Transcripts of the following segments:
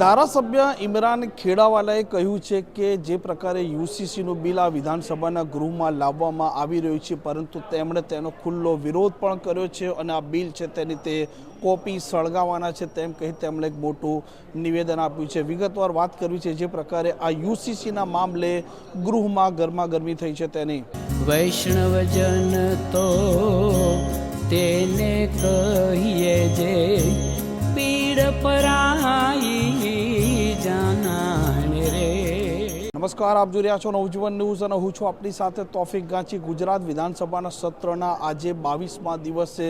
ધારાસભ્ય ઇમરાન ખેડાવાલાએ કહ્યું છે કે જે પ્રકારે યુસીસીનું બિલ આ વિધાનસભાના ગૃહમાં લાવવામાં આવી રહ્યું છે, પરંતુ તેમણે તેનો ખુલ્લો વિરોધ પણ કર્યો છે અને આ બિલ છે તેની તે કોપી સળગાવવાના છે તેમ કહી તેમણે એક મોટું નિવેદન આપ્યું છે। વિગતવાર વાત કરવી છે જે પ્રકારે આ યુસીસીના મામલે ગૃહમાં ગરમાગરમી થઈ છે તેની। વૈષ્ણવજન તો તેને કહીએ જે પીડ પરાઈ જાનાને રે। નમસ્કાર, આપ જોઈ રહ્યા છો નવજીવન ન્યૂઝ અને હું છું આપની સાથે તોફિક ગાંચી। ગુજરાત વિધાનસભાના સત્રના આજે 22મા દિવસે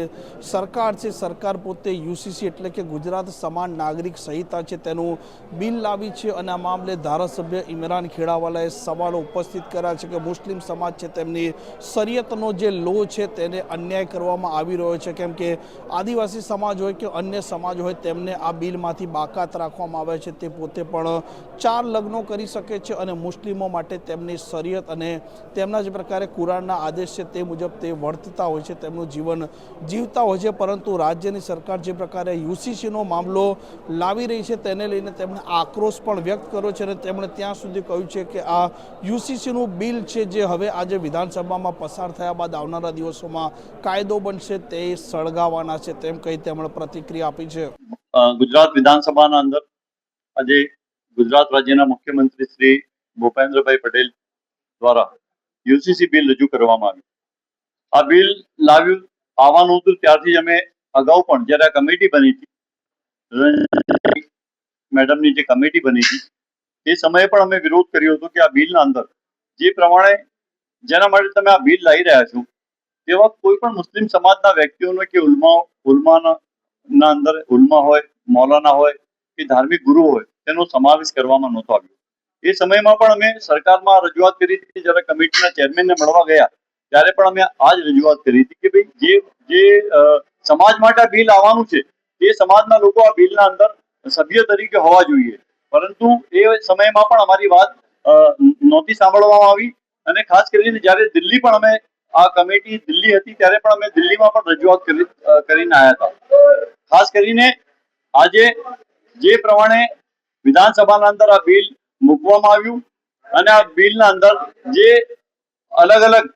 સરકાર છે, સરકાર પોતે યુસીસી એટલે કે ગુજરાત સમાન નાગરિક સંહિતા છે તેનું બિલ લાવી છે અને આ મામલે ધારાસભ્ય ઇમરાન ખેડાવાલાએ સવાલો ઉપસ્થિત કર્યા છે કે મુસ્લિમ સમાજ છે તેમની શરિયતનો જે લો છે તેને અન્યાય કરવામાં આવી રહ્યો છે, કેમ કે આદિવાસી સમાજ હોય કે અન્ય સમાજ હોય તેમને આ બિલમાંથી બાકાત રાખવામાં આવે છે। તે પોતે પણ 4 લગ્નો કરી શકે છે અને મુસ્લિમો માટે તેમની શરિયત અને તેમના જે પ્રકારે કુરાનના આદેશ છે તે મુજબ તે વર્તતા હોય છે, તેમનું જીવન જીવતા હોય છે। પરંતુ રાજ્યની સરકાર જે પ્રકારે યુસીસીનો મામલો લાવી રહી છે તેને લઈને તેમણે આક્રોશ પણ વ્યક્ત કર્યો છે અને તેમણે ત્યાં સુધી કહ્યું છે કે આ યુસીસીનું બિલ છે જે હવે આજે વિધાનસભામાં પસાર થયા બાદ આવનારા દિવસોમાં કાયદો બનશે તે સળગાવવાના છે તેમ કહી તેમણે પ્રતિક્રિયા આપી છે। ગુજરાત વિધાનસભાના અંદર આજે ગુજરાત રાજ્યના મુખ્યમંત્રી શ્રી ભૂપેન્દ્રભાઈ પટેલ દ્વારા યુસીસી બિલ રજૂ કરવામાં આવ્યું। આ બિલ આવવાનું હતું ત્યારથી જ અમે અગાઉ પણ જ્યારે આ કમિટી બની હતી, મેડમની જે કમિટી બની હતી તે સમયે પણ અમે વિરોધ કર્યો હતો કે આ બિલના અંદર જે પ્રમાણે જેના માટે તમે આ બિલ લાવી રહ્યા છો તેવા કોઈ પણ મુસ્લિમ સમાજના વ્યક્તિઓને કે ઉલમાના અંદર ઉલમા હોય, મૌલાના હોય કે ધાર્મિક ગુરુ હોય તેનો સમાવેશ કરવામાં નહોતો આવ્યો। એ સમયમાં પણ અમે સરકારમાં રજૂઆત કરી હતી। જ્યારે કમિટીના ચેરમેનને મળવા ગયા ત્યારે પણ અમે આ જ રજૂઆત કરી હતી કે ભાઈ જે સમાજ માટે આ બિલ આવવાનું છે તે સમાજના લોકો આ બિલના અંદર સભ્ય તરીકે હોવા જોઈએ, પરંતુ એ સમયમાં પણ અમારી વાત નહોતી સાંભળવામાં આવી। અને ખાસ કરીને જ્યારે દિલ્હી પણ અમે આ કમિટી દિલ્હી હતી ત્યારે પણ અમે દિલ્હીમાં પણ રજૂઆત કરીને આવ્યા હતા। ખાસ કરીને આજે જે પ્રમાણે વિધાનસભાના અંદર આ બિલ મૂકવામાં આવ્યું અને આ બિલના અંદર જે અલગ અલગ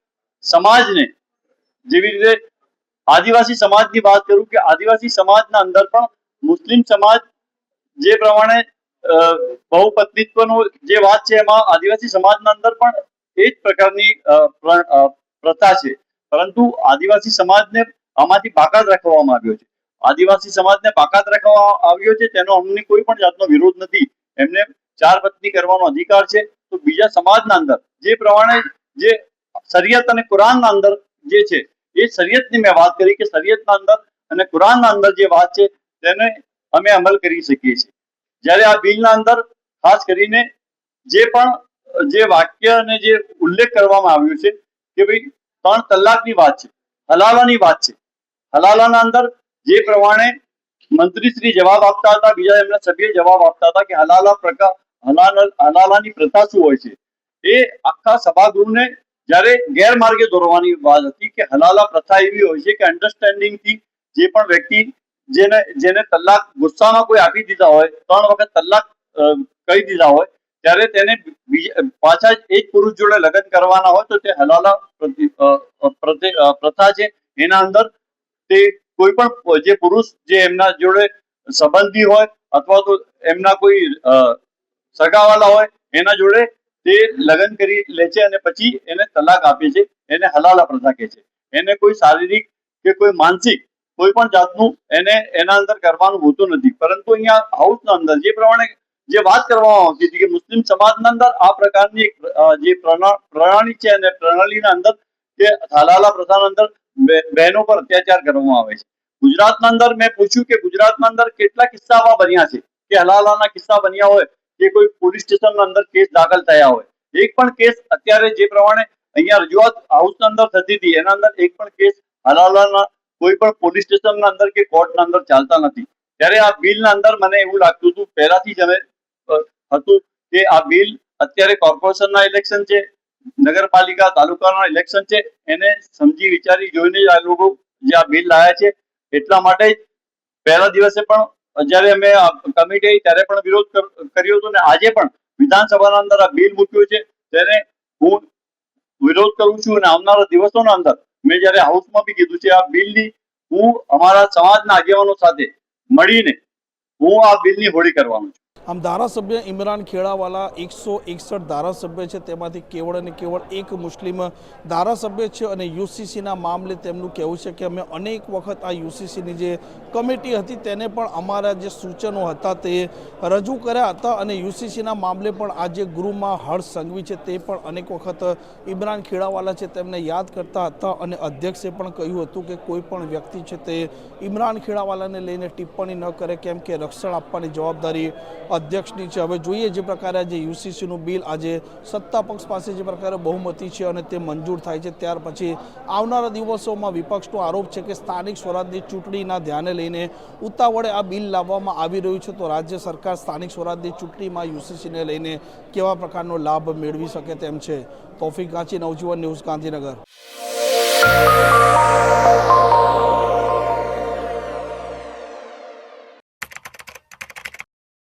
સમાજને, જેવી રીતે આદિવાસી સમાજની વાત કરું કે આદિવાસી સમાજના અંદર પણ મુસ્લિમ સમાજ જે પ્રમાણે બહુપત્નીત્વનો જે વાત છે એમાં આદિવાસી સમાજના અંદર પણ એ જ પ્રકારની પ્રથા છે, પરંતુ આદિવાસી સમાજને આમાંથી બાકાત રાખવામાં આવ્યો છે। આદિવાસી સમાજને બાકાત રાખવામાં આવ્યો છે તેનો અમને કોઈ પણ જાતનો વિરોધ નથી। એમને 4 પત્ની કરવાનો અધિકાર છે। તો બીજા સમાજના અંદર જે પ્રમાણે જે શરિયત અને કુરાનના અંદર જે છે એ શરિયતની મેં વાત કરી કે શરિયતના અંદર અને કુરાનના અંદર જે વાત છે તેને અમે અમલ કરી શકીએ છીએ। જ્યારે આ બિલના અંદર ખાસ કરીને જે વાક્ય અને જે ઉલ્લેખ કરવામાં આવ્યો છે કે ભાઈ 3 તલાકની વાત છે, હલાલાની વાત છે। હલાલાના અંદર જે પ્રમાણે મંત્રીશ્રી જવાબ આપતા હતા, બીજા એમના સભ્ય જવાબ આપતા હતા કે હલાલાની પ્રથા શું હોય છે, એ આખા સભાગૃહને જ્યારે ગેરમાર્ગે દોરવાની વાત હતી કે હલાલા પ્રથા એવી હોય છે કે અન્ડરસ્ટેન્ડિંગ થી જે પણ વ્યક્તિ જેને તલાક ગુસ્સામાં કોઈ આપી દીધા હોય, 3 વખત તલાક કહી દીધા હોય, ત્યારે તેને પાછા એ જ પુરુષ જોડે લગ્ન કરવાના હોય તો તે હલાલા પ્રથા છે। એના અંદર તે કોઈ પણ જે પુરુષ જે એમના જોડે સંબંધી હોય અથવા તો એમના કોઈ સગાવાલા હોય એના જોડે તે લગ્ન કરી લે છે અને પછી એને તલાક આપે છે, એને હલાલા પ્રથા કહે છે। એને કોઈ શારીરિક કે કોઈ માનસિક કોઈ પણ જાતનું એને એના અંદર કરવાનું હોતું નથી, પરંતુ અહીંયા હાઉસના અંદર જે પ્રમાણે જે વાત કરવામાં આવતી હતી કે મુસ્લિમ સમાજના અંદર આ પ્રકારની જે પ્રણાલી છે અને પ્રણાલીના અંદર કે હલાલા પ્રથાના અંદર બહેનો પર અત્યાચાર કરવામાં આવે છે। ગુજરાતના અંદર મેં પૂછ્યું કે ગુજરાતના અંદર કેટલા કિસ્સામાં બન્યા છે કે હલાલાના કિસ્સા બન્યા હોય કે કોઈ પોલીસ સ્ટેશનના અંદર કેસ દાખલ થયા હોય, એક પણ કેસ અત્યારે જે પ્રમાણે અહીંયા રજૂઆત હાઉસના અંદર થતી હતી એના અંદર એક પણ કેસ હલાલાના કોઈ પણ પોલીસ સ્ટેશનના અંદર કે કોર્ટના અંદર ચાલતા નથી। ત્યારે આ બિલના અંદર મને એવું લાગતું હતું પહેલાથી જ અમે હતું કે આ બિલ અત્યારે કોર્પોરેશનના ઇલેક્શન છે, નગરપાલિકા તાલુકાના ઇલેક્શન છે, એને સમજી વિચારી જોઈને જ આ લોકો જે આ બિલ લાયા છે। એટલા માટે પહેલા દિવસે પણ જ્યારે અમે કમિટી ત્યારે પણ વિરોધ કર્યો હતો ને આજે પણ વિધાનસભાના અંદર આ બિલ મૂક્યું છે તેને હું વિરોધ કરું છું અને આવનારા દિવસોના અંદર મેં જ્યારે હાઉસમાં બી કીધું છે આ બિલની હું અમારા સમાજના આગેવાનો સાથે મળીને હું આ બિલની હોળી કરવાનો છું. આમ ધારાસભ્ય ઇમરાન ખેડાવાલા 161 ધારાસભ્ય છે, તેમાંથી કેવળ અને કેવળ એક મુસ્લિમ ધારાસભ્ય છે અને યુસીસીના મામલે તેમનું કહેવું છે કે અમે અનેક વખત આ યુસીસીની જે કમિટી હતી તેને પણ અમારા જે સૂચનો હતા તે રજૂ કર્યા હતા અને યુસીસીના મામલે પણ આ જે ગૃહમાં હર્ષ સંઘવી છે તે પણ અનેક વખત ઇમરાન ખેડાવાલા છે તેમને યાદ કરતા હતા અને અધ્યક્ષે પણ કહ્યું હતું કે કોઈ પણ વ્યક્તિ છે તે ઇમરાન ખેડાવાલાને લઈને ટિપ્પણી ન કરે, કેમ કે રક્ષણ આપવાની જવાબદારી અધ્યક્ષની છે. હવે જોઈએ જે પ્રકારે આજે યુસીસીનું બિલ આજે સત્તા પક્ષ પાસે જે પ્રકારે બહુમતી છે અને તે મંજૂર થાય છે, ત્યાર પછી આવનારા દિવસોમાં વિપક્ષનો આરોપ છે કે સ્થાનિક સ્વરાજની ચૂંટણીના ધ્યાને લઈને ઉતાવળે આ બિલ લાવવામાં આવી રહ્યું છે, તો રાજ્ય સરકાર સ્થાનિક સ્વરાજની ચૂંટણીમાં યુસીસીને લઈને કેવા પ્રકારનો લાભ મેળવી શકે તેમ છે. તૌફિક ગાંચી, નવજીવન ન્યૂઝ, ગાંધીનગર.